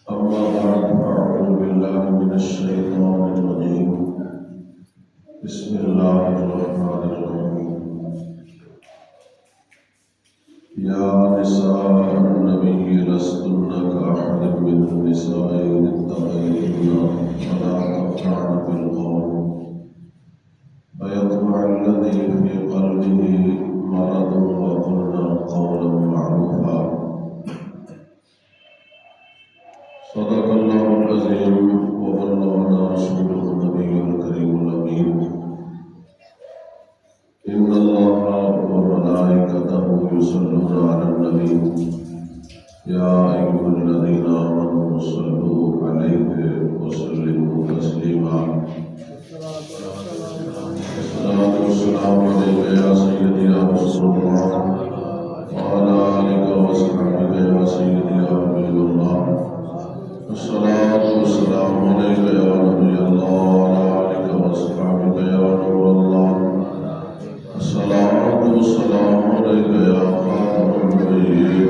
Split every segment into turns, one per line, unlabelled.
أما بعد فأعوذ بالله من الشيطان الرجيم بسم الله الرحمن الرحيم يا نساء النبي لستن كأحد من النساء إن اتقيتن فلا تخضعن بالقول فيطمع الذي في قلبه مرض وقلن قولا معروفا صدق الله العظيم وبلغنا رسوله النبي الكريم الأمين إن الله وملائكته يصلون على النبي يا أيها الذين آمنوا صلوا عليه وسلموا تسليما الصلاة والسلام عليك يا سيدي يا رسول الله وعلى آلك وصحبك يا سيدي يا حبيب الله الصلاة والسلام عليك يا نبي الله وعلى آلك وصحبك يا نور الله الصلاة والسلام عليك يا خاتم النبيين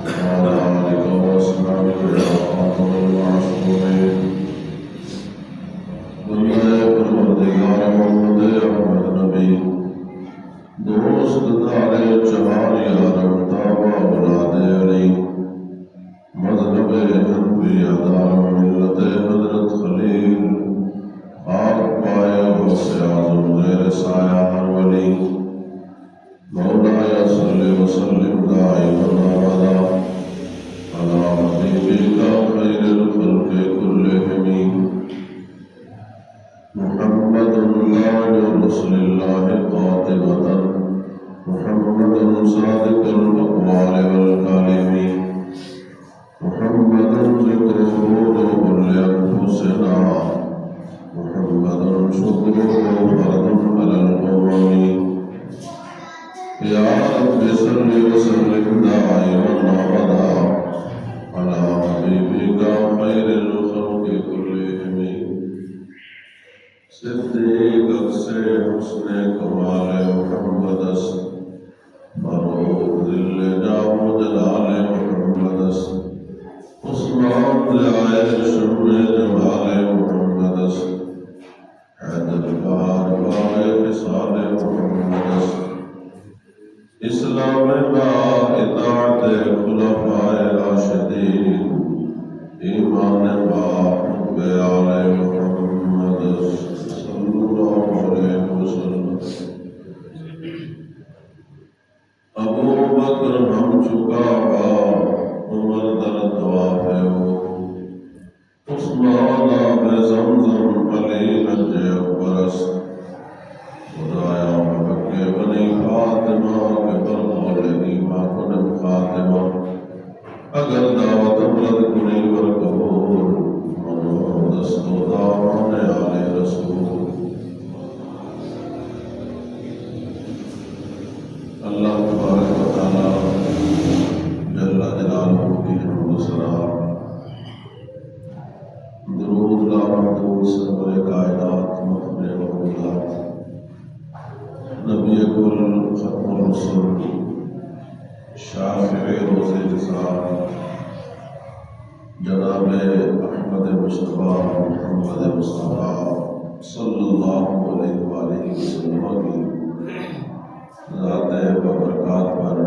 وعلى آلك وصحبك يا خاتم المعصومين بندے پروردگار محمد احمد نبی دوست دارے چہار یارم تابع اولاد علی مذہب انبیاء دار ملت حضرت خلیل خاک پائے غوث اعظم غیر سایہ ہر ولی مولایا صلی وسلم دائما ابدا علی حبیبک خیر الخلق كلهم محمد تاج رسول اللہ قاطبة محمد صادق الاقوال والکالم محمد ذکره روح لأنفسنا محمد شكره فرد على الأمم يا رب صل وسلم دائما أبدا على حبيبك خير الخلق كلهم صدیق سے حسن کمال محمد است فروغ دل جام جلال محمد است عثمان لائے شم جمال محمد است حیدر بار بار خصال محمد است اسلام با اطاعت خلفائے راشدین ایمان با حب آل محمد است صلی اللہ علیہ وسلم ابو بکر ہم چکا با عمر در طواف ہے وہ عثمان آب زمزم علی نج اکبر است خدایا محق بنی فاطمہ کے برقول ایمان کنم خاتمہ اگر دعوت امرد کنی برقبول منو دستو دامان آل رسول اللہ تبارک و تعالی جل جلالہ کی حمد و ثنا درود لامحدود سرور کائنات مخبر موجودات نبی کل ختم الرسل شافع روز جزا جناب احمد مصطفیٰ محمد مصطفیٰ صلی اللہ علیہ وآلہ وسلم کی ذات ببرکات پر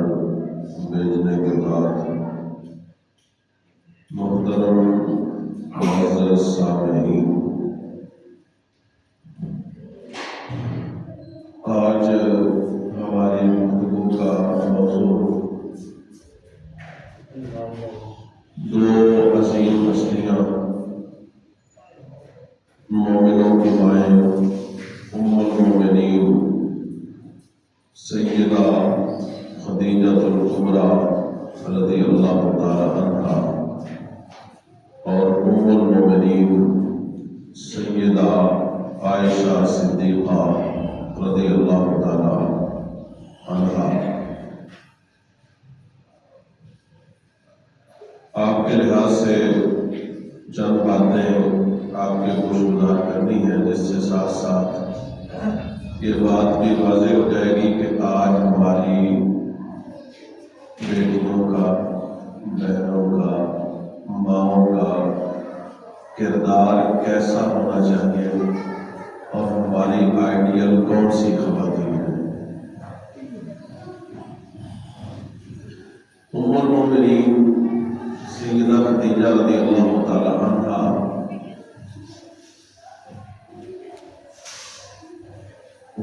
بھیجنے کے بعد محترم معزز سامعین، آج ہماری گفتگو کا موضوع دو عظیم ہستیاں مومنوں کی مائیں ام المومنین سیدہ خدیجہ الکبریٰ رضی اللہ تعالی عنہا اور ام المومنین سیدہ عائشہ صدیقہ رضی اللہ تعالی عنہا۔ آپ کے لحاظ سے چند باتیں آپ کے گوشگزار کرنی ہے، جس سے ساتھ ساتھ یہ بات بھی واضح ہو جائے گی کہ آج ہماری بیٹیوں کا، بہنوں کا، ماؤں کا کردار کیسا ہونا چاہیے اور ہماری آئیڈیل کون سی خواتین ہیں۔ ام المؤمنین سیدہ خدیجہ رضی اللہ تعالی عنہا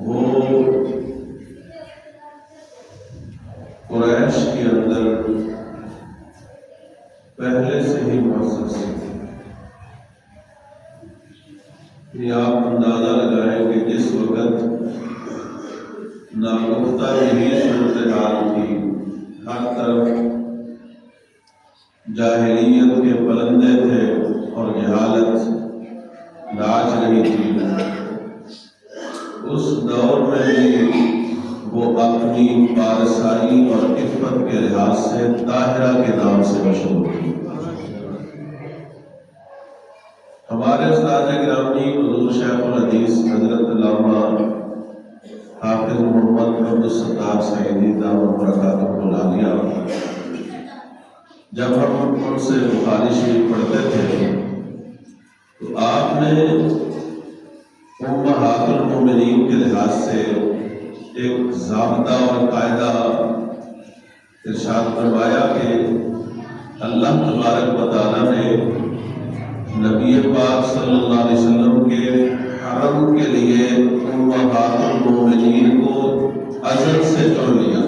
وہ قریش کے اندر پہلے سے ہی معزز تھی۔ آپ اندازہ لگائیں کہ جس وقت ناگفتہ یہی صورتحال تھی، ہر طرف جاہلیت کے پلندے تھے اور جہالت ناچ رہی تھی، اس دور میں بھی وہ اپنی پارسائی اور عفت کے لحاظ سے طاہرہ کے نام سے مشہور تھی۔ ہمارے استاد گرامی حضور شیخ الحدیث حضرت علامہ حافظ محمد عبدالستار سعیدی دامت برکاتہ العالیہ جب ہم ان سے بخاری شریف پڑھتے تھے تو آپ نے امہات المومنین کے لحاظ سے ایک ضابطہ اور قاعدہ ارشاد فرمایا کہ اللہ تبارک و تعالیٰ نے نبی پاک صلی اللہ علیہ وسلم کے حرم کے لیے امہات المومنین کو ازل سے چن لیا۔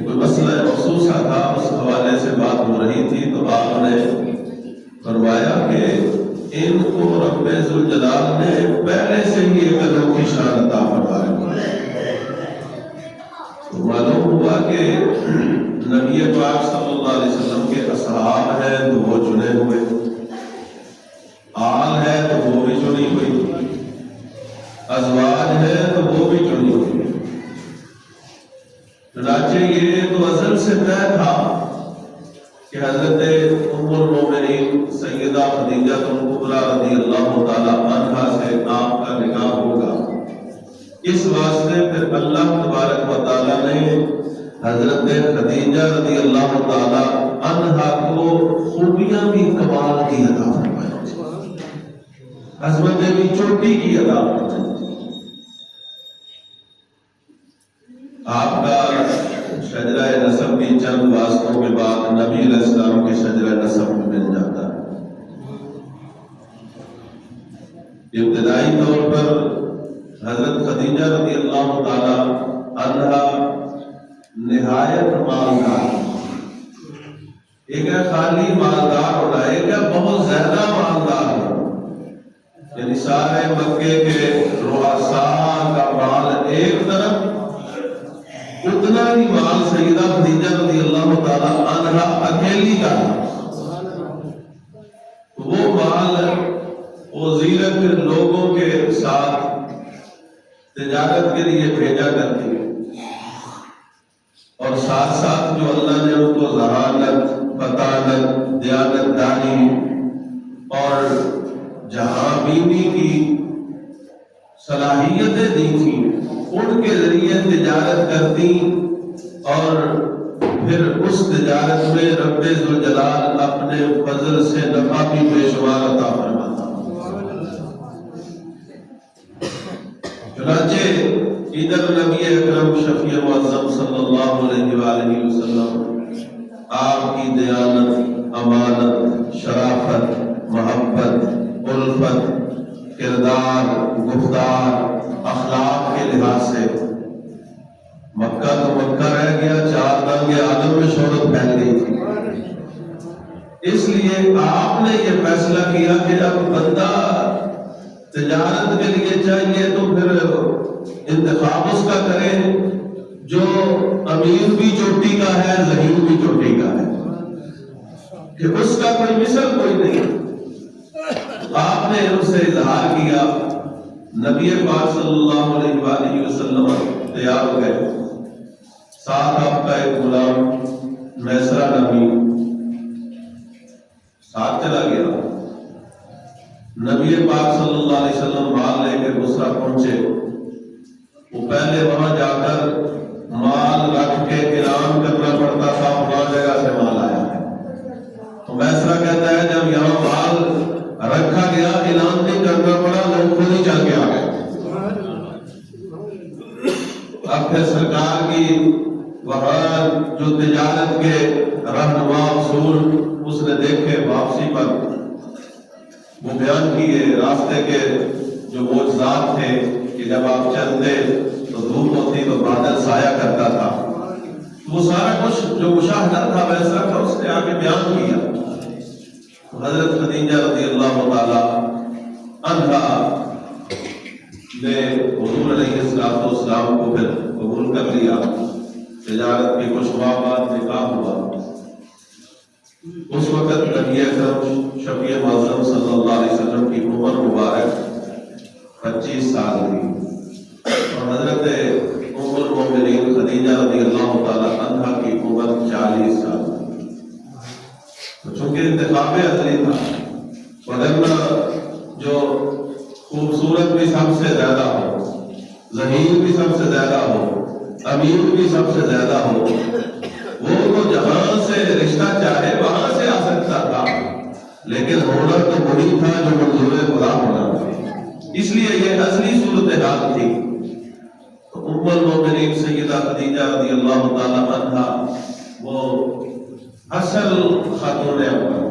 کوئی مسئلہ مخصوصہ تھا، اس حوالے سے بات ہو رہی تھی تو آپ نے فرمایا کہ ان کو رب ذوالجلال نے پہلے سے ہی ایک انوکھی شان عطا فرمائی۔ تو معلوم ہوا کہ نبی پاک صلی اللہ علیہ وسلم کے اصحاب ہیں تو وہ چنے ہوئے، آل ہے تو وہ بھی چنی ہوئی، ازواج ہے تو وہ بھی چنی ہوئی۔ چنانچہ یہ تو ازل سے طے تھا کہ حضرت ام المومنین سیدہ خدیجہ کبریٰ رضی اللہ تعالی عنہا سے آپ کا نکاح ہوگا۔ اس واسطے پھر اللہ تبارک و تعالی نے حضرت خدیجہ رضی اللہ تعالی عنہا کو خوبیاں بھی کمال کی عطا فرمائی، عظمتیں بھی چوٹی کی عطا فرمائی۔ آپ کا شجرہ نسب بھی چند واسطوں کے بعد نبی علیہ السلام کے شجرہ نسب میں مل جاتا ہے۔ ابتدائی طور پر حضرت خدیجہ رضی اللہ تعالی عنہا نہایت مالدار، ایک ہے خالی مالدار ہونا، ایک ہے بہت زیادہ مالدار ہونا، یعنی سارے مکے کے رؤساء کا مال ایک طرف، اتنا ہی مال سیدہ خدیجہ رضی اللہ تعالی عنہا اکیلی کا تھا۔ وہ مال وہ زینت لوگوں کے ساتھ تجارت کے لیے بھیجا کرتی اور ساتھ ساتھ جو اللہ نے ان کو ذہانت، فطانت، دیانت داری اور جہاں بینی کی صلاحیتیں دی تھیں، ان کے ذریعے تجارت کرتی اور پھر اس تجارت میں رب ذوالجلال اپنے فضل سے نفع بھی بے شمار عطا فرماتا۔ چنانچہ ادھر نبی اکرم شفیع معظم صلی اللہ علیہ وآلہ وسلم آپ کی دیانت، امانت، شرافت، محبت، الفت، کردار، گفتار، اخلاق کے لحاظ سے مکہ تو مکہ رہ گیا، چار دنگ عالم میں شہرت پھیل گئی تھی۔ اس لیے آپ نے یہ فیصلہ کیا کہ جب بندہ تجارت کے لیے چاہیے تو پھر انتخاب اس کا کرے جو امیر بھی چوٹی کا ہے، ذہین بھی چوٹی کا ہے، کہ اس کا کوئی مثل کوئی نہیں۔ آپ نے اس سے اظہار کیا، نبی پاک صلی اللہ علیہ وآلہ وسلم تیار ہو گئے، ساتھ آپ کا ایک غلام میسرہ نبی ساتھ چلا گیا۔ نبی پاک صلی اللہ علیہ وسلم مال لے کے بصرہ پہنچے، وہ پہلے وہاں جا کر مال رکھ کے اعلان کرنا پڑتا تھا فلاں جگہ سے مال آیا ہے، تو میسرہ کہتا ہے
نما اصول اس نے دیکھے واپسی پر، وہ بیان کیے راستے کے جو معجزات تھے کہ جب آپ چلتے تو دھوپ ہوتی تو بادل سایہ کرتا تھا، وہ سارا کچھ جو مشاہدہ تھا ویسا تھا، اس نے آگے بیان کیا۔ حضرت خدیجہ رضی اللہ تعالی عنہا نے حضور علیہ السلام کو پھر قبول کر لیا، تجارت کے کچھ ماہ بعد نکاح ہوا۔ اس وقت نبی اکرم شفیع معظم صلی اللہ علیہ وسلم کی عمر مبارک 25 سال تھی، اور حضرت ام المؤمنین خدیجہ رضی اللہ تعالی عنہا کی عمر 40 سال تھی۔ تو چونکہ انتخاب ازلی تھا، ورنہ جو خوبصورت بھی سب سے زیادہ ہو، ذہین بھی سب سے زیادہ ہو، امیر بھی سب سے زیادہ ہو، وہ تو جہاں سے رشتہ چاہے وہاں سے آ سکتا تھا، لیکن ہونا تو وہی تھا جو منظور خدا ہونا تھا۔ اس لیے یہ اصلی صورتحال تھی۔ تو ام المؤمنین سیدہ خدیجہ رضی اللہ تعالی عنہا وہ اصل خاتون اول،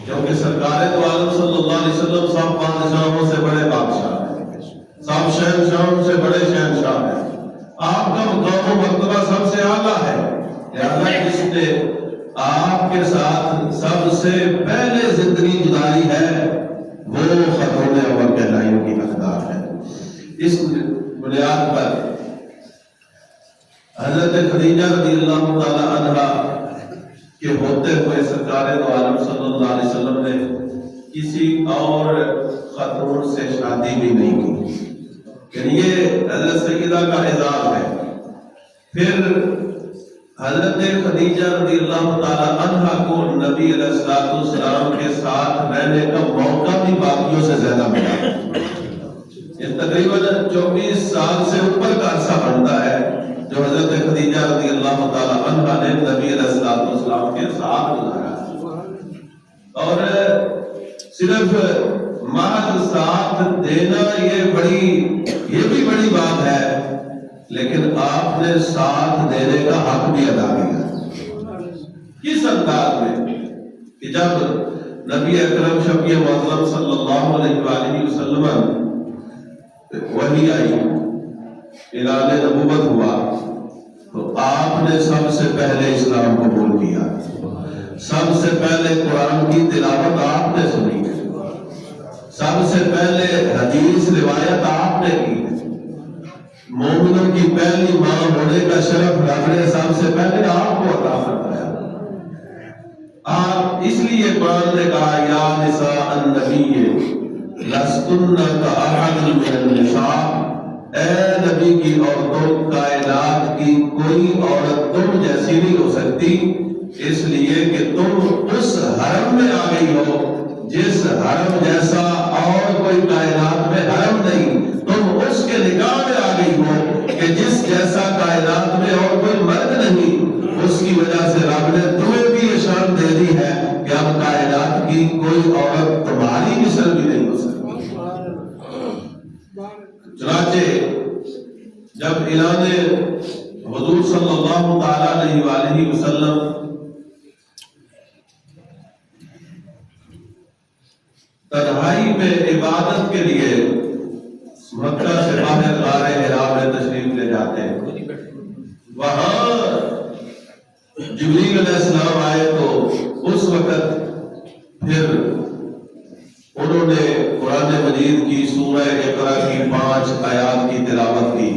کیونکہ سرکار دو عالم صلی اللہ علیہ وسلم سب بادشاہوں سے بڑے بادشاہ ہیں، سب شہنشاہوں سے بڑے شہنشاہ ہیں، آپ کا مقام و مرتبہ سب سے اعلیٰ ہے، لہذا جس نے آپ کے ساتھ سب سے پہلے زندگی گزاری ہے وہ خاتون اول کہلائیوں کی حقدار ہے۔ اس بنیاد پر حضرت خدیجہ رضی اللہ تعالی عنہا کے ہوتے ہوئے سرکار دو عالم صلی اللہ علیہ وسلم نے کسی اور خاتون سے شادی بھی نہیں کی، یعنی یہ حضرت سیدہ کا اعزاز ہے۔ پھر حضرت خدیجہ رضی اللہ تعالی عنہا کو نبی علیہ السلام کے ساتھ رہنے کا موقع بھی باقیوں سے زیادہ ملا۔ یہ تقریباً 24 سال سے اوپر کا عرصہ بنتا ہے جو حضرت خدیجہ رضی اللہ تعالی عنہا نے نبی علیہ السلام کے ساتھ گزارا، اور صرف محض ساتھ دینا یہ بھی بڑی بات ہے، لیکن آپ نے ساتھ دینے کا حق بھی ادا کیا۔ کس انداز میں کہ جب نبی اکرم شفیع معظم صلی اللہ علیہ وآلہ وسلم وحی آئی، اعلان نبوت ہوا، تو آپ نے سب سے پہلے اسلام قبول کیا، سب سے پہلے قرآن کی تلاوت آپ نے سنی، سب سے پہلے حدیث روایت آپ نے کی، مومنوں کی پہلی ماں ہونے کا شرف رب نے سب سے پہلے آپ کو عطا فرمایا۔ آپ اس لیے قرآن نے کہا یا نساء النبی لستن کأحد من النساء، اے نبی کی عورتوں کائنات کی کوئی عورت تم جیسی نہیں ہو سکتی، اس لیے کہ تم اس حرم میں آ گئی ہو جس حرم جیسا اور کوئی کائنات میں حرم نہیں، تم اس کے نکاح میں آ گئی ہو کہ جس جیسا کائنات میں اور کوئی مرد نہیں، اس کی وجہ سے رب نے تمہیں بھی یہ شان دے دی ہے کہ اب کائنات کی کوئی عورت تمہاری مثل بھی نہیں ہو سکتی۔ چنانچہ جب اعلان حضور صلی اللہ تعالی علیہ وآلہ وسلم تنہائی میں عبادت کے لیے مکہ سے باہر غار حرا میں تشریف لے جاتے ہیں، وہاں جبریل علیہ السلام آئے تو اس وقت پھر انہوں نے قرآن مجید کی سورہ اقرا کی 5 آیات کی تلاوت کی،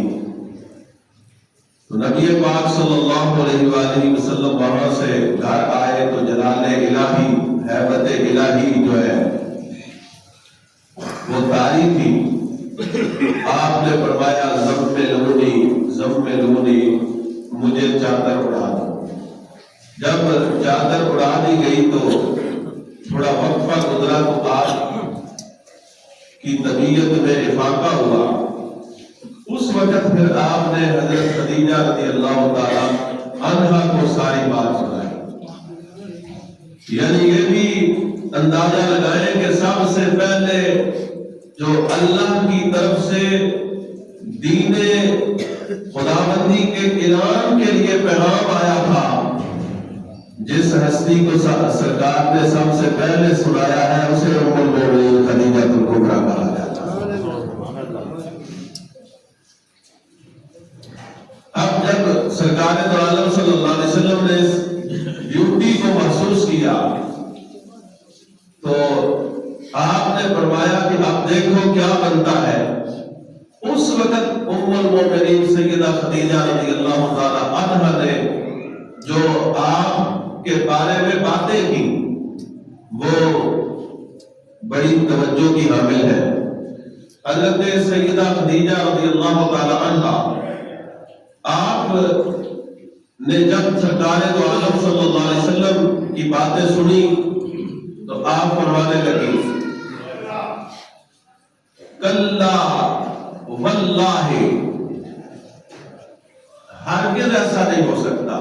تو نبی پاک صلی اللہ علیہ وآلہ وسلم وہاں سے گھر آئے تو جلال الہی، ہیبت الہی جو ہے وہ طاری تھی۔ آپ نے فرمایا زملونی مجھے چادر اڑا دو۔ جب چادر اڑا دی گئی تو تھوڑا وقفہ گزرا تو آپ کی طبیعت میں افاقہ ہوا، اس وقت پھر آپ نے حضرت خدیجہ رضی اللہ تعالی عنہا کو ساری بات سنائی۔ یعنی یہ بھی اندازہ لگائیں کہ سب سے پہلے جو اللہ کی طرف سے دین خداوندی کے اعلان کے لیے پیغام آیا تھا جس ہستی کو سرکار نے سب سے پہلے سنایا ہے اسے ام المومنین خدیجہ الکبریٰ کہا جاتا ہے۔ اب جب سرکار دو عالم صلی اللہ علیہ وسلم نے اس بیوٹی کو محسوس کیا تو آپ نے فرمایا کہ اب دیکھو کیا بنتا ہے۔ اس وقت ام المومنین سیدہ خدیجہ رضی اللہ تعالی عنہا نے جو آپ کے بارے میں باتیں کی وہ بڑی توجہ کی حامل ہے۔ حضرت سیدہ خدیجہ رضی اللہ تعالی عنہا آپ نے جب سرکار دو عالم صلی اللہ علیہ وسلم کی باتیں سنی تو آپ فرمانے لگی کلا واللہ، ہرگز ایسا نہیں ہو سکتا،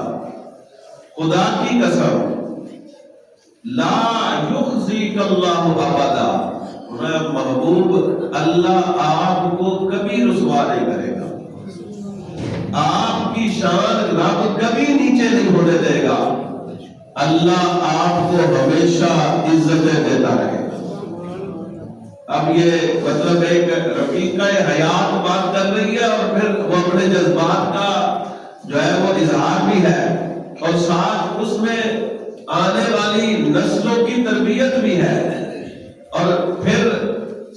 خدا کی قسم، لا یخزیک اللہ ابدا، محبوب اللہ آپ کو کبھی رسوا نہیں کرے گا، آپ کی شان رب کبھی نیچے نہیں ہونے دے گا، اللہ آپ کو ہمیشہ عزتیں دیتا رہے گا۔ اب یہ مطلب ایک رفیقہ حیات بات کر رہی ہے اور پھر وہ اپنے جذبات کا جو ہے وہ اظہار بھی ہے اور ساتھ اس میں آنے والی نسلوں کی تربیت بھی ہے، اور پھر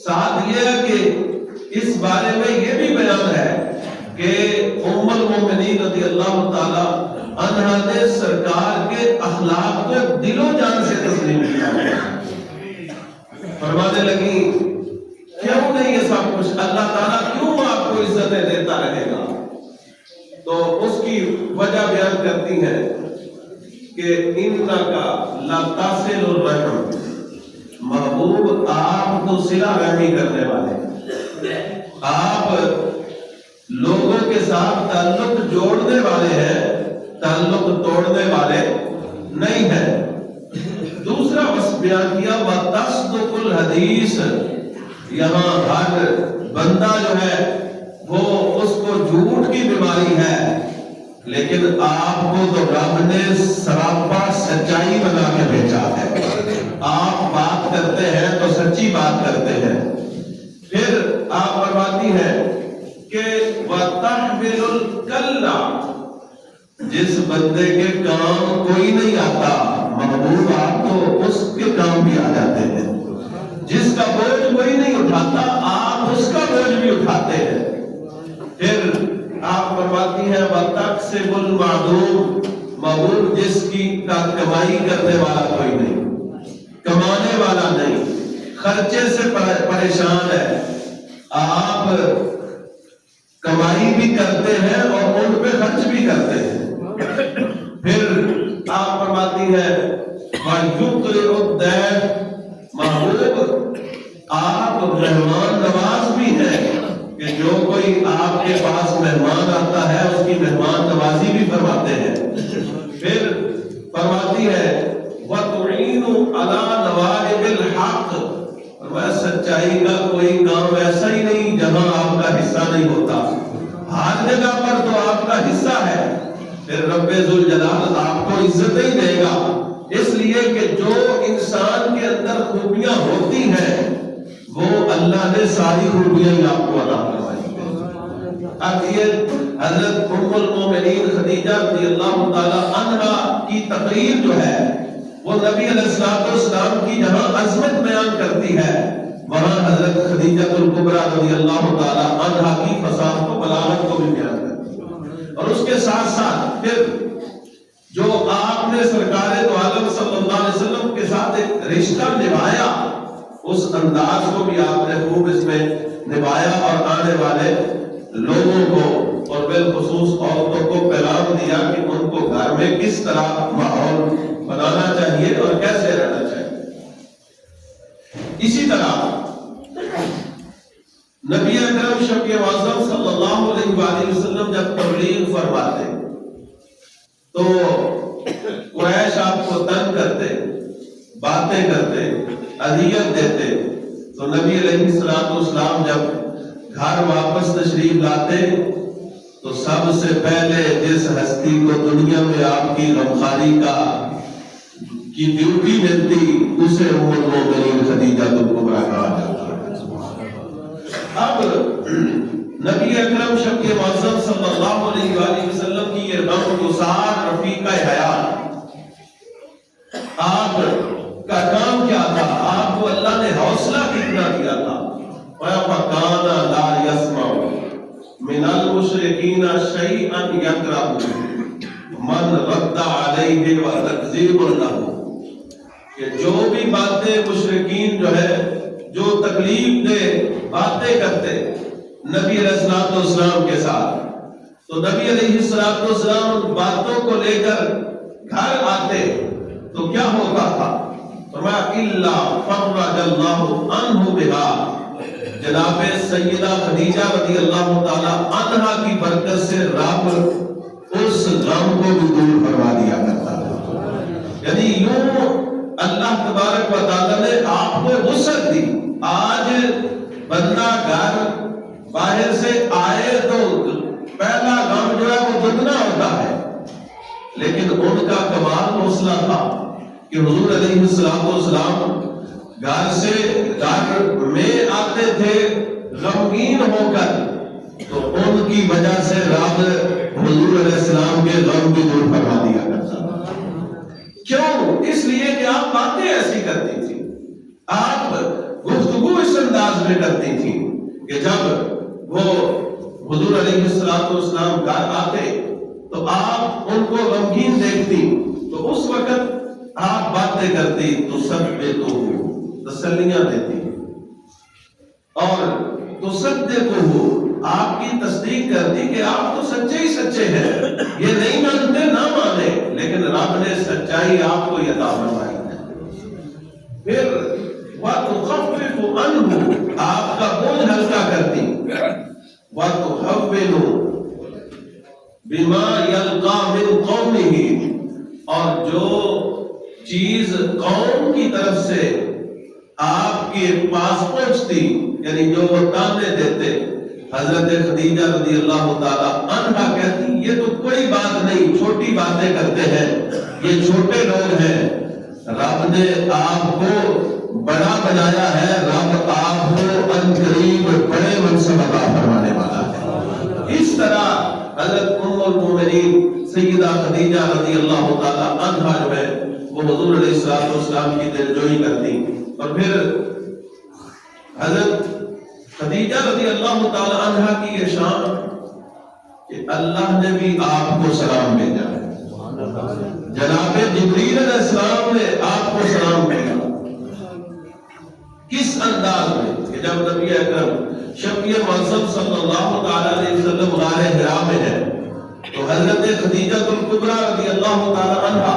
ساتھ یہ ہے کہ اس بارے میں یہ بھی بیان ہے کہ ام المومنین رضی اللہ تعالی عنہا نے سرکار کے اخلاق کو دل و جان سے تسلیم کیا، فرمانے لگی کیوں نہیں یہ سب کچھ، اللہ تعالیٰ کیوں آپ کو عزتیں دیتا رہے گا؟ تو اس کی وجہ بیان کرتی ہیں کہ انکا لا تصل الرحم، محبوب آپ تو صلہ رحمی کرنے والے، آپ لوگوں کے ساتھ تعلق جوڑنے والے ہیں، تعلق توڑنے والے نہیں ہیں۔ دوسرا وصف بیان کیا وَتَصْدُقُ الْحَدِيث، یہاں ہر بندہ جو ہے وہ اس کو جھوٹ کی بیماری ہے، لیکن آپ کو تو رب نے سراپا سچائی بنا کے بھیجا ہے، آپ بات کرتے ہیں تو سچی بات کرتے ہیں۔ پھر آپ فرماتی ہیں کہ وَتَحْمِلُ الْكَلَّ، جس بندے کے کام کوئی نہیں آتا محبوب آپ تو اس کے کام بھی آ جاتے ہیں، جس کا بوجھ کوئی نہیں اٹھاتا آپ اس کا بوجھ بھی اٹھاتے ہیں۔ پھر آپ فرماتی ہیں وَتَقْسِبُ الْمَعْدُومَ، محبوب جس کی کمائی کرنے والا کوئی نہیں، کمانے والا نہیں، خرچے سے پریشان ہے، آپ کمائی بھی کرتے ہیں اور ان پہ خرچ بھی کرتے ہیں۔ پھر آپ فرماتی ہے وَيُقْرِئُ الضَّيْفَ، محبوب آپ مہمان نواز بھی ہیں کہ جو کوئی آپ کے پاس مہمان آتا ہے اس کی مہمان نوازی بھی فرماتے ہیں۔ پھر فرماتی ہے وَتُعِينُ عَلَى نَوَائِبِ الْحَقِّ، فرمایا سچائی کا کوئی کام ایسا ہی نہیں جہاں آپ کا حصہ نہیں ہوتا، ہر جگہ پر تو آپ کا حصہ ہے۔ پھر رب ذوالجلال آپ کو عزت ہی دے گا، اس لیے کہ جو انسان کے اندر خوبیاں ہوتی ہیں وہ اللہ نے ساری خوبیاں آپ کو عطا فرمائی۔ اب یہ حضرت ام المومنین خدیجہ رضی اللہ تعالی عنہا کی تقریر جو ہے وہ نبی علیہ السلام کی جہاں عظمت بیان کرتی ہے وہاں حضرت خدیجہ الکبریٰ رضی اللہ تعالی عنہا کی فصاحت و بلاغت کو بھی بیان کرتی ہے۔ اور اس کے ساتھ ساتھ پھر جو آپ نے سرکار دو عالم صلی اللہ علیہ وسلم کے ساتھ ایک رشتہ نبھایا اس انداز کو بھی آپ نے خوب اس میں نبھایا اور آنے والے لوگوں کو اور بالخصوص عورتوں کو پیغام دیا کہ ان کو گھر میں کس طرح ماحول بنانا چاہیے اور کیسے رہنا چاہیے۔ اسی طرح نبی اکرم شفیع اعظم صلی اللہ علیہ وآلہ وسلم جب تبلیغ فرماتے تو قریش آپ کو تنگ کرتے، باتیں کرتے، اذیت دیتے، تو نبی علیہ السلام جب گھر واپس تشریف لاتے تو سب سے پہلے جس ہستی کو دنیا میں آپ کی غمخواری کا کی ڈیوٹی ملتی اسے ام المومنین خدیجہ کبریٰ کہا جاتا ہے۔ اب نبی اکرم شفیع معظم صلی اللہ علیہ وآلہ وسلم کی یہ غمگسار رفیقہ حیات، آپ کا کام کیا تھا؟ آپ کو اللہ نے حوصلہ کتنا دیا تھا؟ وَيَفَقَانَ لَا يَسْمَعُ مِنَ الْمُشْرِكِينَ شَيْئًا يَكْرَهُ مَنْ رَدَّ عَلَيْهِ وَتَكْذِيبٌ لَهُ، کہ جو بھی باتیں مشرکین جو ہے جو تکلیف دے باتیں کرتے نبی علیہ السلام کے ساتھ، تو نبی علیہ السلام ان باتوں کو لے کر گھر آتے تو کیا ہوتا تھا؟ فرمایا الا فرج اللہ عنہ بہا، جناب سیدہ خدیجہ رضی اللہ تعالی عنہا کی برکت سے رب اس غم کو بھی دور فرما دیا کرتا تھا۔ یعنی یوں اللہ تبارک و تعالی نے آپ کو وسعت دی۔ آج بندہ گھر باہر سے آئے تو پہلا غم جو ہے وہ دگنا ہوتا ہے، لیکن ان کا کمال حوصلہ تھا کہ حضور علیہ السلام گھر سے گھر میں آتے تھے غمگین ہو کر، تو ان کی وجہ سے رب حضور علیہ السلام کے غم بھی دور فرما دیا کرتا تھا۔ کیوں؟ اس لیے کہ آپ باتیں ایسی کرتی تھی، آپ گفتگو اس انداز میں کرتی تھی کہ جب وہ حضور علیہ السلام گھر آتے تو آپ ان کو غمگین دیکھتی تو اس وقت آپ باتیں کرتی تو سب پہ تو تسلیاں دیتی، اور تو سچے کو ہو آپ کی تصدیق کرتی کہ آپ تو سچے ہی سچے ہیں، یہ نہیں مانتے نہ مانے، لیکن رب نے سچائی آپ کو عطا فرمائی ہے۔ پھر وَتُخَفِّفُ عَنْهُ، آپ کا بوجھ ہلکا کرتی، وَتُحَوِّنُ بِمَا يَلْقَى مِنْ قَوْمِهِ، اور جو چیز قوم کی طرف سے آپ کے پاس پہنچتی، یعنی جو وہ تانے دیتے، حضرت خدیجہ رضی اللہ تعالی عنہا کہتی یہ تو کوئی بات نہیں، چھوٹی باتیں کرتے ہیں، یہ چھوٹے لوگ ہیں، رب نے آپ کو بڑا بنایا ہے، رب آپ کو عنقریب بڑے منصب عطا فرمانے والا ہے۔ اس طرح حضرت ام المومنین سیدہ خدیجہ رضی اللہ تعالی عنہا جو ہے وہ حضور علیہ السلام کی دلجوئی کرتی، اور پھر حضرت خدیجہ رضی اللہ تعالی عنہا کی یہ شان کہ اللہ نے بھی آپ کو سلام بھیجا ہے، جناب جبریل علیہ السلام نے آپ کو سلام بھیجا۔ کس انداز میں کہ جب نبی اکرم شفیع معظم صلی اللہ تعالی علیہ وسلم غار حرا میں ہے تو حضرت خدیجہ کبریٰ رضی اللہ تعالی عنہا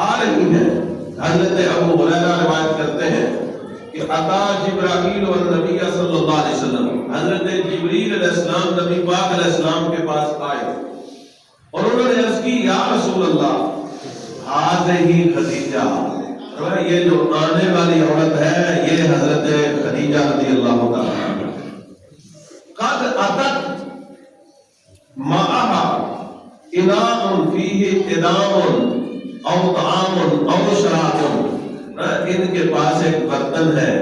آ رہی ہیں۔ حضرت ابو ہریرہ روایت کرتے ہیں کہ عطا جبرائیل والنبی صلی اللہ علیہ وسلم، حضرت جبریل علیہ السلام نبی پاک علیہ السلام کے پاس آئے اور انہوں نے عرض کی یا رسول اللہ ہذہ خدیجہ، یہ جو آنے والی عورت ہے یہ حضرت خدیجہ رضی اللہ تعالی عنہ، قد اتت معها اناء فیہ ادام او طعام او شراب، ان کے پاس ایک برتن ہے،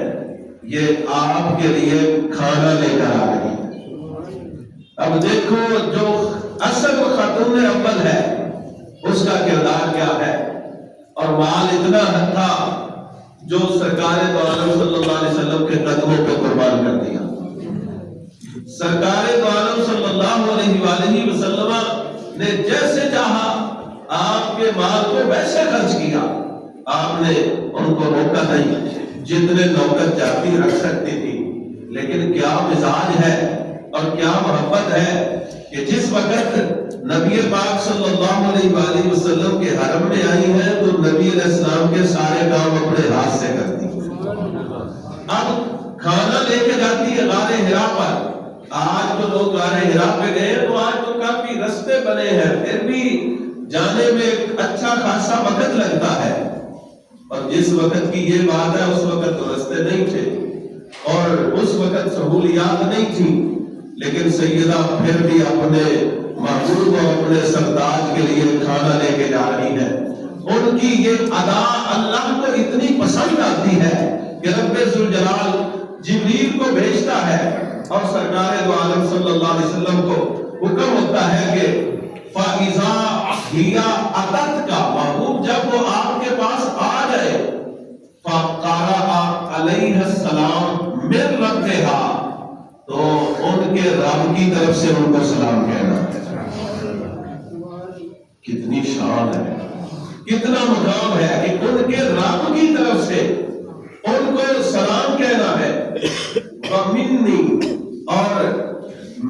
یہ آپ کے لیے کھانا لے کر آ رہی ہے۔ اب دیکھو جو اصل خاتون اول ہے اس کا کردار کیا ہے، اور مال اتنا تھا جو سرکار دو عالم صلی اللہ علیہ وسلم کے قدموں پہ قربان کر دیا۔ سرکار دو عالم صلی اللہ علیہ وآلہ وسلم نے جیسے چاہا آپ کے مال کو ویسے خرچ کیا، آپ نے ان کو روکا نہیں، جتنے نوکر چاہتی رکھ سکتی تھی، لیکن کیا مزاج ہے اور کیا محبت ہے کہ جس وقت نبی پاک صلی اللہ علیہ وآلہ وسلم کے حرم میں آئی ہیں تو نبی علیہ السلام کے سارے کام اپنے ہاتھ سے کرتی، اب کھانا لے کے جاتی ہے غار حرا پر۔ آج جو لوگ غار حرا پہ گئے تو آج تو کافی رستے بنے ہیں، پھر بھی جانے میں ایک اچھا خاصا وقت لگتا ہے، اور جس وقت کی یہ بات ہے اس وقت تو رستے نہیں تھے اور اس وقت سہولیات نہیں تھی، لیکن سیدہ پھر بھی اپنے محبوب اور اپنے سرتاج کے لیے کھانا لے کے جا رہی ہے۔ ان کی یہ ادا اللہ کو اتنی پسند آتی ہے کہ رب ذوالجلال جبریل کو بھیجتا ہے اور سرکار دو عالم صلی اللہ علیہ وسلم کو حکم ہوتا ہے کہ فَإِذَا هِيَ أَتَتْكَ محبوب جب وہ آپ کے پاس آ جائے فَقَرَأَ عَلَيْهَا السَّلَامُ مِن رَبِّهَا تو ان کے رب کی طرف سے ان کو سلام کہنا ہے۔ کتنی شان ہے، کتنا مقام ہے کہ ان کے رب کی طرف سے ان کو سلام کہنا ہے، وَمِنِّي اور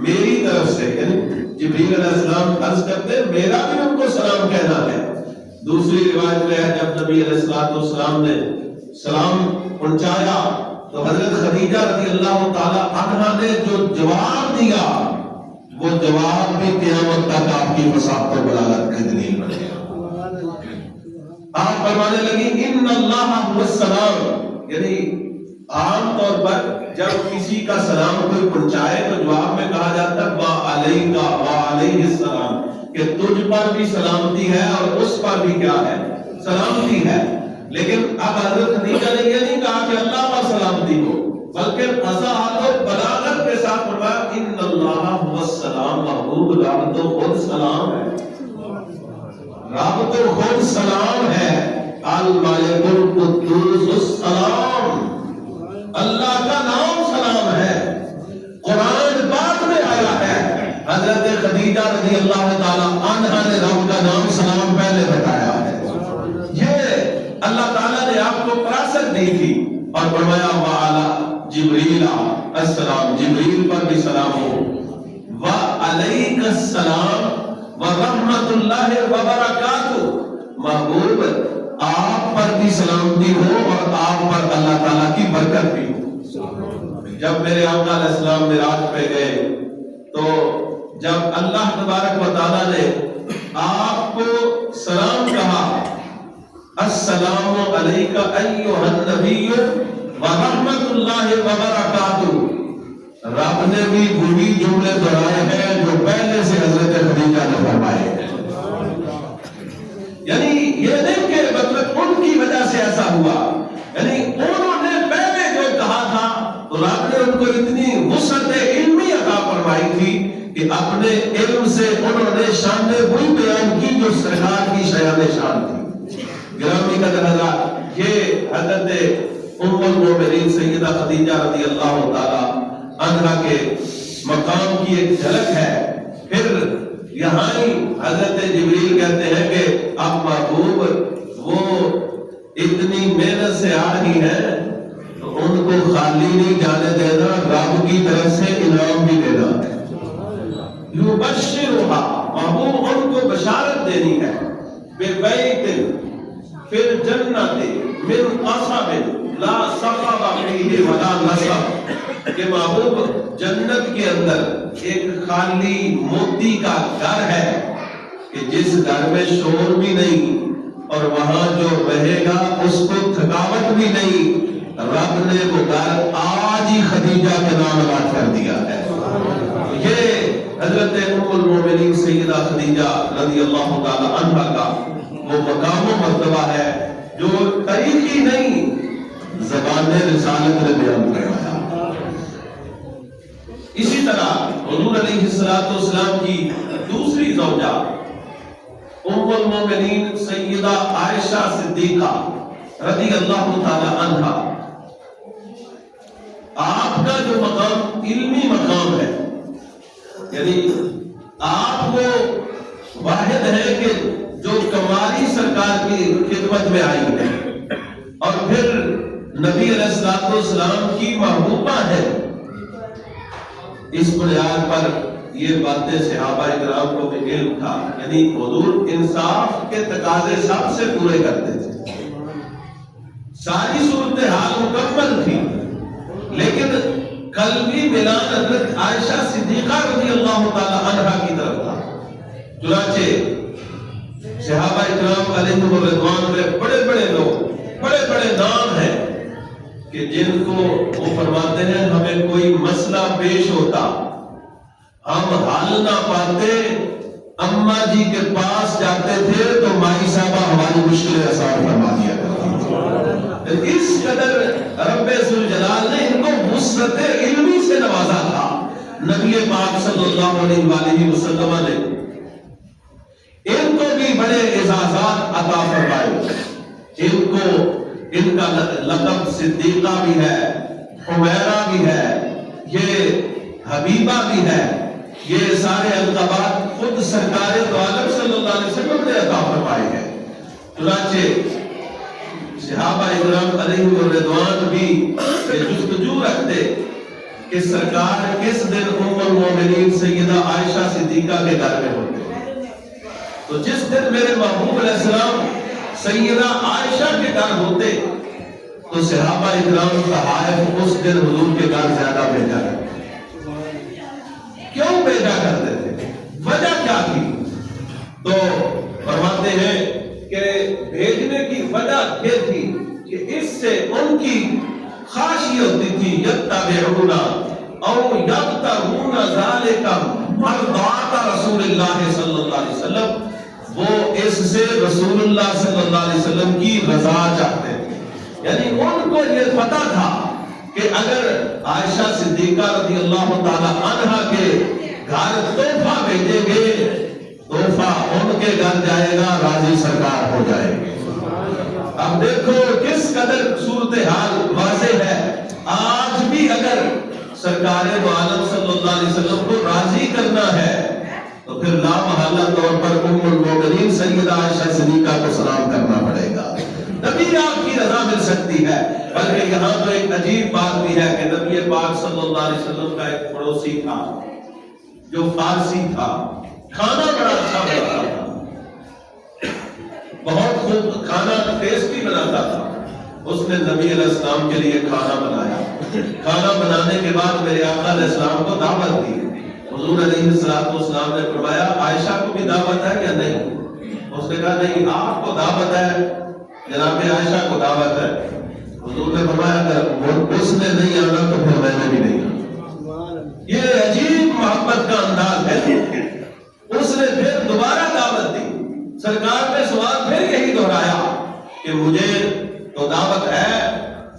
میری طرف سے، یعنی جبریل علیہ السلام عرض کرتے ہیں میرا بھی ان کو سلام کہنا ہے۔ دوسری روایت میں ہے جب نبی علیہ السلام نے سلام پہنچایا تو حضرت خدیجہ رضی اللہ تعالی عنہا نے جو جواب دیا وہ جواب بھی قیامت تک آپ کی مساحت و بلاغت کی دلیل بنے گا۔ آپ فرمانے لگی ان اللہ هو السلام، یعنی عام طور پر جب کسی کا سلام کوئی پہنچائے تو جواب میں کہا جاتا ہے وعلیک وعلیہ السلام، کہ تجھ پر بھی سلامتی ہے اور اس پر بھی کیا ہے سلامتی ہے۔ لیکن اب حضرت خدیجہ نے یہ نہیں کہا کہ اللہ پر سلامتی ہو، بلکہ فصاحت و بلاغت کے ساتھ فرمایا ان اللہ هو السلام، محبوب رب تو خود سلام ہے، رب تو خود سلام ہے، الملک القدوس السلام، اللہ کا نام سلام ہے۔ قرآن پاک میں آیا ہے، حضرت خدیجہ رضی اللہ تعالی عنہا نے رب کا نام سلام پہلے بتایا ہے۔ یہ اللہ تعالیٰ نے آپ کو فراست دی تھی اور فرمایا وعلی جبریل السلام، جبریل پر بھی سلام ہو، وعلیک السلام ورحمۃ اللہ وبرکاتہ، محبوب آپ پر بھی سلامتی ہو اور آپ پر اللہ تعالیٰ کی برکت بھی ہو۔ جب میرے آقا علیہ السلام معراج پہ گئے تو جب اللہ تبارک و تعالیٰ نے آپ کو سلام کہا السلام علیک ایھا النبی ورحمۃ اللہ وبرکاتہ، رب نے بھی وہی جملے دہرائے ہیں جو پہلے سے حضرت خدیجہ نے فرمائے ہیں۔ یعنی یہ نہیں کہ مطلب ان کی وجہ سے ایسا ہوا، یعنی انہوں نے پہلے جو کہا تھا تو رب نے ان کو اتنی وسعت علمی عطا فرمائی تھی کہ اپنے علم سے انہوں نے شان وہی بیان کی جو سرکار کی شان شان تھی۔ گرامی قدر حضرات، یہ حضرت ام المومنین سیدہ خدیجہ رضی اللہ تعالی عنہا کے مقام کی ایک جھلک ہے۔ پھر یہاں ہی حضرت جبریل کہتے ہیں کہ اب محبوب وہ اتنی محنت سے آ رہی ہے تو ان کو خالی نہیں جانے دینا، رب کی طرف سے انعام بھی دینا ہے۔ یبشرھا، محبوب ان کو بشارت دینی ہے، ببیت پھر جنت من قصب لا صخب فیہ ولا نصب، کہ محبوب جنت کے اندر ایک خالی موتی کا گھر ہے کہ جس گھر میں شور بھی نہیں اور وہاں جو رہے گا اس کو تھکاوٹ بھی نہیں، رب نے وہ گھر آج ہی خدیجہ کے نام الاٹ کر دیا ہے۔ یہ حضرت ام المومنین سیدہ خدیجہ رضی اللہ تعالی عنہا کا وہ مقام و مرتبہ ہے جو تاریخی نہیں زبان رسالت نے بیان کروایا۔ اسی طرح حضور علیہ السلام کی دوسری زوجہ ام المومنین سیدہ عائشہ صدیقہ رضی اللہ تعالی عنہا، آپ کا جو مقام علمی مقام ہے، یعنی آپ وہ واحد ہے کہ جو کماری سرکار کی خدمت میں آئی ہے اور پھر نبی علیہ السلام کی محبوبہ ہے۔ اس بنیاد پر یہ باتیں صحابہ کرام کو بھی علم تھا، یعنی حضور انصاف کے تقاضے سب سے پورے کرتے تھے، ساری صورتحال مکمل تھی، لیکن قلبی ملان حضرت عائشہ صدیقہ رضی اللہ تعالی عنہا کی طرف تھا۔ چنانچہ صحابہ کرام علیہم الرضوان میں بڑے بڑے لوگ، بڑے بڑے نام ہیں کہ جن کو وہ فرماتے ہیں ہمیں کوئی مسئلہ پیش ہوتا، ہم حل نہ پاتے اما جی کے پاس جاتے تھے تو مائی صاحبہ ہماری مشکلیں آسان فرما دیا کرتی تھی۔ اس قدر رب ذوالجلال نے ان کو وسعت علمی سے نوازا تھا۔ نبی پاک صلی اللہ علیہ وآلہ وسلم نے ان کو بھی بڑے اعزازات عطا فرمائے۔ ان کو ان کا لقب صدیقہ بھی ہے، حمیرہ بھی ہے، یہ حبیبہ بھی ہے۔ یہ سارے القابات خود سرکار دو عالم صلی اللہ علیہ وسلم نے عطا فرمائے ہیں۔ چنانچہ صحابہ اکرام علیہم الرضوان بھی یہ جستجو رکھتے کہ سرکار کس دن ام المومنین سیدہ عائشہ صدیقہ کے گھر میں ہوتے، تو جس دن میرے محبوب علیہ السلام سیدہ عائشہ کے گھر ہوتے تو صحابہ اکرام تحائف اس دن حضور کے گھر زیادہ بھیجا کرتے۔ کیوں بھیجا کرتے تھے؟ وجہ کیا تھی؟ تو فرماتے ہیں کہ بھیجنے کی وجہ یہ تھی کہ اس سے ان کی خواہش یہ ہوتی تھی یتبعون او یبتغون ذالک مرضات رسول اللہ صلی اللہ علیہ وسلم، وہ اس سے رسول اللہ صلی اللہ علیہ وسلم کی رضا چاہتے تھے۔ یعنی ان کو یہ پتا تھا کہ اگر عائشہ صدیقہ رضی اللہ تعالی عنہا کے گھر تحفہ بھیجیں گے، تحفہ ان کے گھر جائے گا، راضی سرکار ہو جائے گے۔ اب دیکھو کس قدر صورتحال واضح ہے۔ آج بھی اگر سرکار دو عالم صلی اللہ علیہ وسلم کو راضی کرنا ہے تو پھر لا محالہ طور پر ام المومنین سیدہ عائشہ صدیقہ کو سلام کرنا پڑے گا، تبھی آپ کی رضا مل سکتی ہے۔ بلکہ یہاں تو ایک عجیب بات بھی ہے کہ نبی پاک صلی اللہ علیہ وسلم کا ایک پڑوسی تھا جو فارسی تھا، کھانا بڑا اچھا بناتا تھا، بہت خوب کھانا ٹیسٹی بناتا تھا۔ اس نے نبی علیہ السلام کے لیے کھانا بنایا۔ کھانا بنانے کے بعد میرے آقا علیہ السلام کو دعوت دی۔ حضور علیہ السلام نے فرمایا عائشہ کو بھی دعوت ہے یا نہیں؟ اس نے کہا نہیں، آپ کو دعوت ہے، جناب عائشہ کو دعوت ہے۔ حضور نے فرمایا اگر اس نے نہیں آنا تو پھر میں نے بھی نہیں آنا۔ یہ عجیب محبت کا انداز ہے۔ اس نے پھر دوبارہ دعوت دی۔ سرکار نے سوال پھر یہی دہرایا کہ مجھے تو دعوت ہے،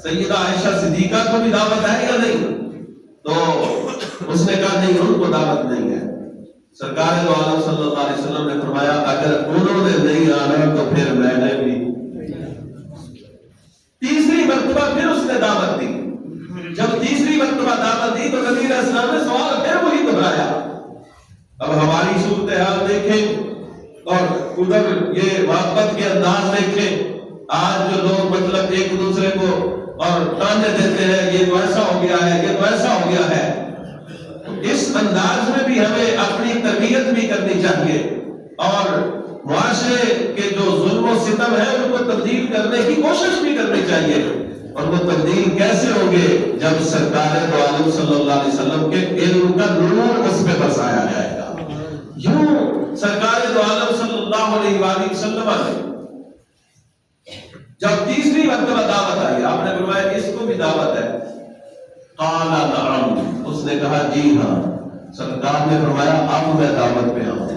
سیدہ عائشہ صدیقہ کو بھی دعوت ہے یا نہیں؟ تو اس نے کہا نہیں، ان کو دعوت نہیں ہے۔ سرکار دو عالم صلی اللہ علیہ وسلم نے فرمایا اگر انہوں نے نہیں آنا تو پھر میں نے بھی۔ تیسری مرتبہ پھر اس نے دعوت دی۔ جب تیسری مرتبہ دعوت دی تو نبی علیہ السلام نے سوال پھر وہی دہرایا۔ اب ہماری صورتحال دیکھیں اور ادھر یہ محبت کے انداز دیکھیں۔ آج جو لوگ مطلب ایک دوسرے کو اور تانے دیتے ہیں یہ تو ایسا ہو گیا ہے، یہ تو ایسا ہو گیا ہے، اس انداز میں بھی ہمیں اپنی تربیت بھی کرنی چاہیے اور معاشرے کے جو ظلم و ستم ہے ان کو تبدیل کرنے کی کوشش بھی کرنی چاہیے۔ اور وہ تبدیل کیسے ہوگے؟ جب سرکار دو عالم صلی اللہ علیہ وسلم کے علم کا نور اس پہ برسایا جائے گا۔ یوں سرکار دو عالم صلی اللہ علیہ وآلہ وسلم نے جب تیسری مرتبہ دعوت آئی، آپ نے فرمایا اس کو بھی دعوت ہے؟ قال نعم، اس نے کہا جی ہاں۔ سرکار نے فرمایا اب میں دعوت پہ آؤں۔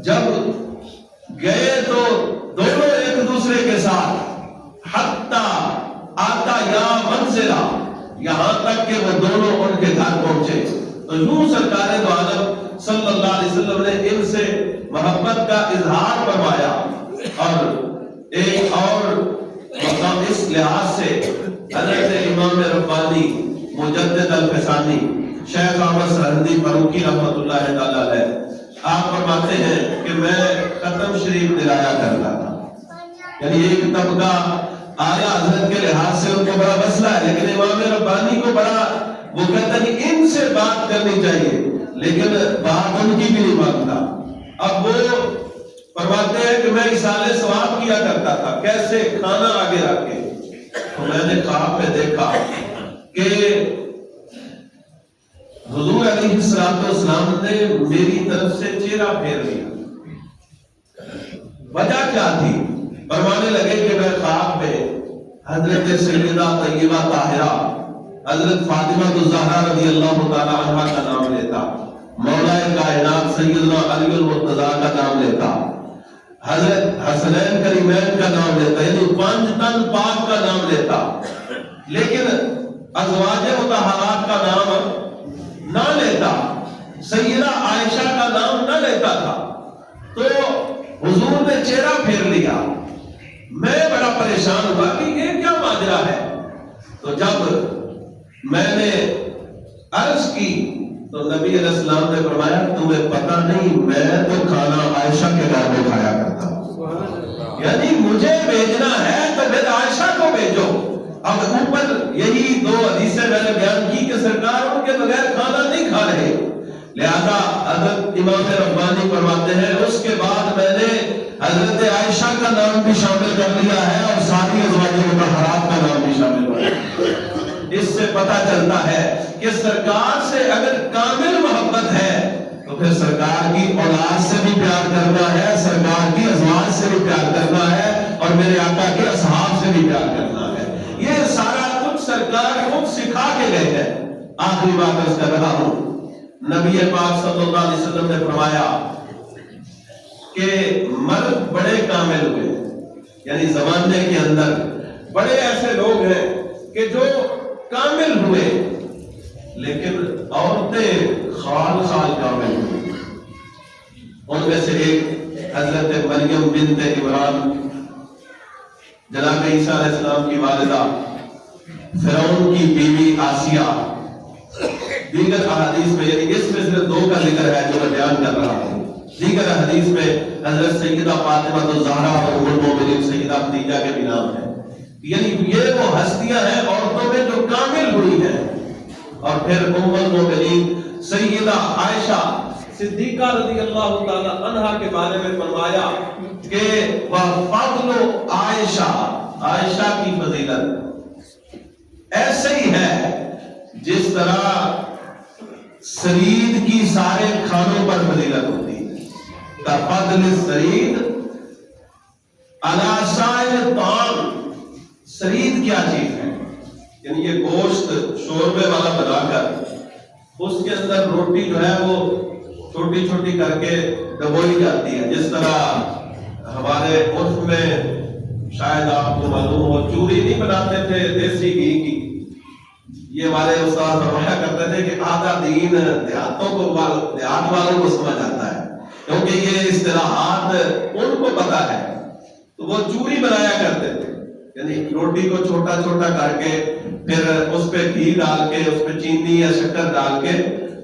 جب گئے تو دونوں ایک دوسرے کے ساتھ حتی آتا یا منزلہ، یہاں تک کہ وہ دونوں ان کے گھر پہنچے تو یوں سرکار دو عالم صلی اللہ علیہ وسلم نے ان سے محبت کا اظہار فرمایا۔ اور ایک اور مقام اس لحاظ سے حضرت امام ربانی مجدد الفسانی شیخ احمد سرہندی فاروقی رحمۃ اللہ تعالی علیہ آپ فرماتے ہیں کہ میں ختم شریف دلایا کرتا تھا۔ یعنی ایک طبقہ اعلیٰ حضرت کے لحاظ سے ان کو بڑا مسئلہ ہے، لیکن امام ربانی کو بڑا وہ کہتا ہے کہ ان سے بات کرنی چاہیے، لیکن بات ان کی بھی نہیں مانتا۔ اب وہ فرماتے ہیں کہ میں اصالہ ثواب کیا کرتا تھا، کیسے؟ کھانا آگے رکھ کے تو میں نے خواب میں دیکھا کہ حضور علیہ السلام نے میری طرف سے چہرہ پھیر لیا۔ وجہ کیا تھی؟ فرمانے لگے کہ میں خواب میں حضرت سیدہ طیبہ طاہرہ حضرت فاطمہ الزہرا رضی اللہ تعالی عنہا کا نام لیتا مولا کائنات سیدنا علی المرتضیٰ کا نام لیتا، حضرت حسنین کریمین کا نام لیتا، یعنی 5 تن پاک کا نام لیتا، لیکن ازواج مطہرات کا نام نہ لیتا، سیدہ عائشہ کا نام نہ لیتا تھا۔ تو حضور نے چہرہ پھیر لیا، میں بڑا پریشان ہوا کہ یہ کیا ماجرا ہے۔ تو جب میں نے عرض کی تو نبی علیہ السلام نے فرمایا تمہیں پتہ نہیں میں تو کھانا عائشہ کے گھر میں کھایا کرتا ہوں، یعنی مجھے بھیجنا ہے تو پھر عائشہ کو بھیجو۔ اب اوپر یہی 2 حدیثیں میں نے بیان کی کہ سرکار ان کے بغیر کھانا نہیں کھا رہے، لہذا حضرت امام ربانی فرماتے ہیں اس کے بعد میں نے حضرت عائشہ کا نام بھی شامل کر لیا ہے اور ساری ازواج مطہرات کا نام بھی شامل کر لیا ہے۔ اس سے پتہ چلتا ہے کہ سرکار سے اگر کامل محبت ہے تو پھر سرکار کی اولاد سے بھی پیار کرنا ہے، سرکار کی ازواج سے بھی پیار کرنا ہے، اور میرے آقا کے اصحاب سے بھی پیار کرنا ہے۔ یہ سارا کچھ سرکار خود سکھا کے گئے ہیں۔ آخری بات عرض کر رہا ہوں، نبی پاک صلی اللہ علیہ وسلم نے فرمایا کہ مرد بڑے کامل ہوئے، یعنی زمانے کے اندر بڑے ایسے لوگ ہیں کہ جو کامل ہوئے، لیکن عورتیں خال کامل ہوئی۔ ان میں سے ایک حضرت مریم بنت عمران، جناب عیسیٰ علیہ السلام کی والدہ، فرعون کی بیوی آسیہ، دیگر احادیث میں، یعنی اس میں صرف 2 کا ذکر ہے جو میں بیان کر رہا ہوں، دیگر حدیث میں حضرت سیدہ فاطمہ الزہرا اور ام المؤمنین سیدہ خدیجہ کے بھی نام ہیں، یعنی یہ وہ ہستیاں ہیں عورتوں میں جو کامل ہوئی ہیں۔ اور پھر ام المؤمنین سیدہ عائشہ صدیقہ رضی اللہ تعالی عنہا کے بارے میں فرمایا کہ وَفَضْلُ عائشہ، عائشہ کی فضیلت ایسے ہی ہے جس طرح سرید کی سارے کھانوں پر فضیلت ہوتی ہے، کفضل السرید علی سائر الطعام۔ سرید کیا چیز ہے؟ یعنی یہ گوشت شوربے والا بنا کر اس کے اندر روٹی جو ہے وہ چھوٹی چھوٹی کر کے ڈبوئی جاتی ہے، جس طرح ہمارے عرف میں شاید آپ کو معلوم ہو چوری نہیں بناتے تھے دیسی گھی کی، یہ ہمارے استاد فرمایا کرتے تھے کہ آدھا دین دیہات والوں کو سمجھ آتا ہے، کیونکہ یہ اصطلاحات ان کو پتا ہے، تو وہ چوری بنایا کرتے تھے، یعنی روٹی کو چھوٹا چھوٹا کر کے پھر اس پہ گھی ڈال کے اس پہ چینی یا شکر ڈال کے،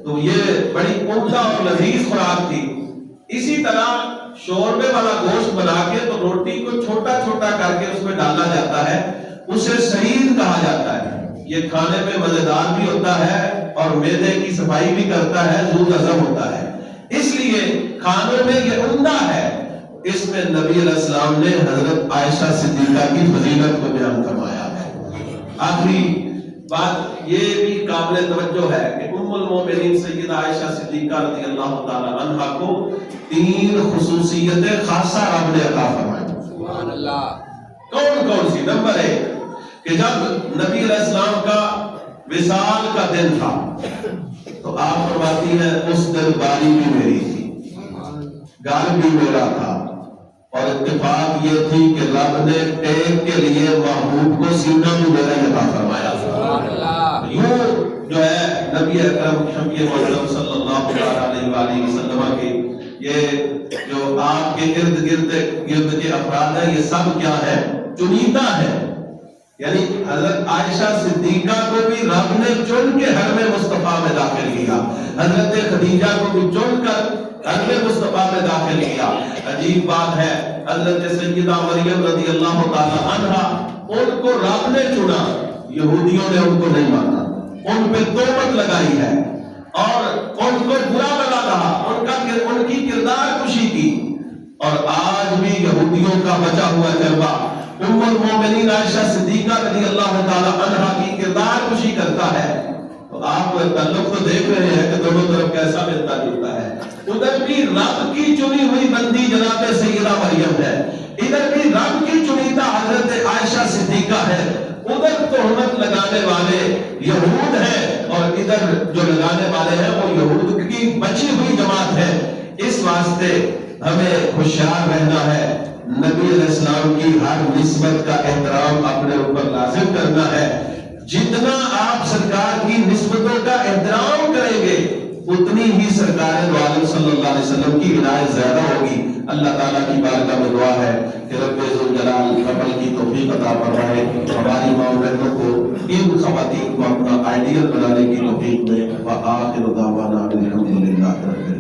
تو یہ بڑی عمدہ اور لذیذ خوراک تھی۔ اسی طرح شوربے والا گوشت بنا کے تو روٹی کو چھوٹا چھوٹا کر کے اس میں ڈالا جاتا ہے، اسے سرید کہا جاتا ہے۔ یہ کھانے میں مزیدار بھی ہوتا ہے اور معدے کی صفائی بھی کرتا ہے، ذو ہضم ہوتا ہے، اس لیے کھانوں میں یہ عمدہ ہے۔ اس میں نبی علیہ السلام نے حضرت عائشہ صدیقہ کی فضیلت کو بیان فرمایا ہے۔ آخری بات یہ بھی قابل توجہ ہے کہ ام المومنین سیدہ عائشہ صدیقہ رضی اللہ تعالی عنہا کو 3 خصوصیتیں خاصہ رب نے عطا فرمائی۔ سبحان اللہ۔ کون کون سی؟ نمبر 1 کہ جب نبی علیہ السلام کا وصال کا دن تھا تو آپ فرماتی ہیں اس دن باری بھی میری تھی، گھر بھی میرا تھا، اور اتفاق یہ تھی کہ رب نے ٹیک کے لیے محبوب کو سینہ بھی میرا عطا فرمایا۔ یوں جو ہے نبی اکرم شفیع معظم صلی اللہ علیہ وآلہ وسلم کی یہ جو آپ کے ارد گرد کے افراد ہیں، یہ سب کیا ہے؟ چنیدہ ہے۔ یعنی حضرت عائشہ صدیقہ کو بھی رب نے چن کے حرم مصطفیٰ میں داخل کیا، حضرت خدیجہ کو بھی چن کر حرم مصطفیٰ میں داخل کیا۔ عجیب بات ہے، حضرت سیدہ مریم رضی اللہ تعالی عنہا، ان کو رب نے چنا، یہودیوں نے ان کو نہیں مانا، ان پہ تہمت لگائی ہے اور ان کو برا بنا رہا، ان کی کردار کشی کی، اور آج بھی یہودیوں کا بچا ہوا چربا ام المومنین عائشہ صدیقہ رضی اللہ تعالی عنہا کی کردار کشی کرتا ہے۔ تو آپ تعلق تو دیکھ رہے ہیں کہ دونوں طرف کیسا ملتا جلتا ہے، ادھر بھی رب کی چنی ہوئی بندی جناب سیدہ مریم ہے، ادھر بھی رب کی چنیدہ حضرت عائشہ صدیقہ ہے۔ ادھر تہمت لگانے والے یہود ہیں اور ادھر جو لگانے والے ہیں وہ یہود کی بچی ہوئی جماعت ہے. اس واسطے ہمیں ہوشیار رہنا ہے. نبی علیہ السلام کی ہر نسبت کا احترام اپنے اوپر لازم کرنا ہے. جتنا آپ سرکار کی نسبتوں کا احترام کریں گے اتنی ہی سرکار دو عالم صلی اللہ علیہ وسلم کی عنایت زیادہ ہوگی. اللہ تعالیٰ کی بارگاہ میں دعا ہے کہ رب ذوالجلال عمل کی توفیق عطا فرمائے. ہماری ماں بہنوں کو ان خواتین کو اپنا آئیڈیل بنانے کی توفیق دے. وآخر دعوانا الحمدللہ رب العالمین.